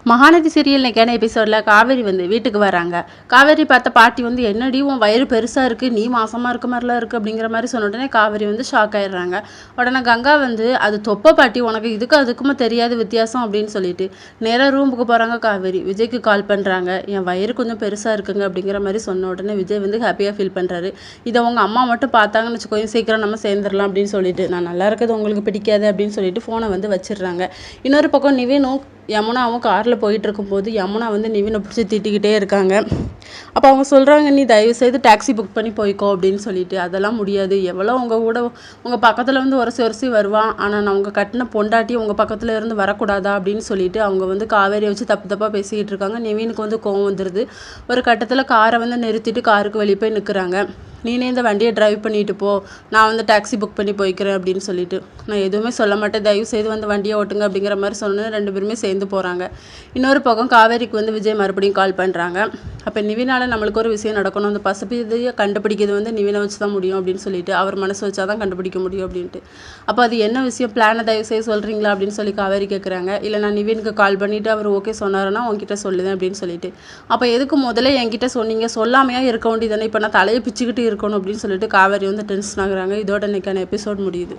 Mahanadi serial இன்னைக்கான எபிசோடில் காவேரி வந்து வீட்டுக்கு வராங்க. காவேரி பார்த்த பாட்டி வந்து என்னடி உன் வயிறு பெருசாக இருக்குது, நீ மாசமாக இருக்க மாதிரிலாம் இருக்குது அப்படிங்கிற மாதிரி சொன்ன உடனே காவேரி வந்து ஷாக் ஆயிடுறாங்க. உடனே கங்கா வந்து அது தொப்பை பாட்டி, உனக்கு இதுக்கு அதுக்குமே தெரியாது வித்தியாசம் அப்படின்னு சொல்லிட்டு நேராக ரூமுக்கு போகிறாங்க. காவேரி விஜய்க்கு கால் பண்ணுறாங்க. என் வயிறு கொஞ்சம் பெருசாக இருக்குங்க அப்படிங்கிற மாதிரி சொன்ன உடனே விஜய் வந்து ஹாப்பியாக ஃபீல் பண்ணுறாரு. இதை உங்கள் அம்மா மட்டும் பார்த்தாங்கன்னு வச்சுக்கோங்க, சீக்கிரம் நம்ம சேர்ந்துடலாம் அப்படின்னு சொல்லிட்டு, நான் நல்லா இருக்கிறது உங்களுக்கு பிடிக்காது அப்படின்னு சொல்லிட்டு ஃபோனை வந்து வச்சிடுறாங்க. இன்னொரு பக்கம் நிவினும் யமுனாவும் காரில் போயிட்டு இருக்கும்போது யமுனா வந்து நிவினை பிடிச்சி திட்டிக்கிட்டே இருக்காங்க. அப்போ அவங்க சொல்கிறாங்க, நீ தயவுசெய்து டாக்ஸி புக் பண்ணி போய்க்கோ அப்படின்னு சொல்லிட்டு. அதெல்லாம் முடியாது, எவ்வளோ உங்கள் கூட உங்கள் பக்கத்தில் வந்து உரசி வருவான், ஆனால் நான் உங்கள் கட்டின பொண்டாட்டி உங்கள் பக்கத்தில் இருந்து வரக்கூடாதா அப்படின்னு சொல்லிட்டு அவங்க வந்து காவேரியை வச்சு தப்பாக பேசிக்கிட்டு இருக்காங்க. நிவினுக்கு வந்து கோவம் வந்துடுது. ஒரு கட்டத்தில் காரை வந்து நிறுத்திட்டு காருக்கு வெளியே போய் நிற்கிறாங்க. நீனே இந்த வண்டியை டிரைவ் பண்ணிட்டு போ, நான் வந்து டாக்ஸி புக் பண்ணி போய்க்கிறேன் அப்படின்னு சொல்லிட்டு. நான் எதுவுமே சொல்ல மாட்டேன், தயவு செய்து வந்து வண்டியை ஓட்டுங்க அப்படிங்கிற மாதிரி சொன்னேன். ரெண்டு பேருமே சேர்ந்து போகிறாங்க. இன்னொரு பக்கம் காவேரிக்கு வந்து விஜய் மறுபடியும் கால் பண்ணுறாங்க. அப்போ நிவினால் நம்மளுக்கு ஒரு விஷயம் நடக்கணும், அந்த பசுபிதையை கண்டுபிடிக்கிறது வந்து நிவினை வச்சு தான் முடியும் அப்படின்னு சொல்லிட்டு, அவர் மனசு வச்சா தான் கண்டுபிடிக்க முடியும் அப்படின்ட்டு. அப்போ அது என்ன விஷயம், பிளானை தயவு செய்து சொல்கிறீங்களா அப்படின்னு சொல்லி காவேரி கேட்குறாங்க. இல்லை நான் நிவினுக்கு கால் பண்ணிவிட்டு அவர் ஓகே சொன்னாருன்னா உங்ககிட்ட சொல்லுதேன் அப்படின்னு சொல்லிட்டு. அப்போ எதுக்கு முதல்ல என்கிட்ட சொன்னீங்க, சொல்லாமையாக இருக்க வேண்டியதானே, இப்போ நான் தலையை பிச்சுக்கிட்டு இருக்கணும் அப்படின்னு சொல்லிட்டு காவேரி வந்து டென்ஷன் ஆகுறாங்க. இதோட இன்னைக்கான எபிசோட் முடியுது.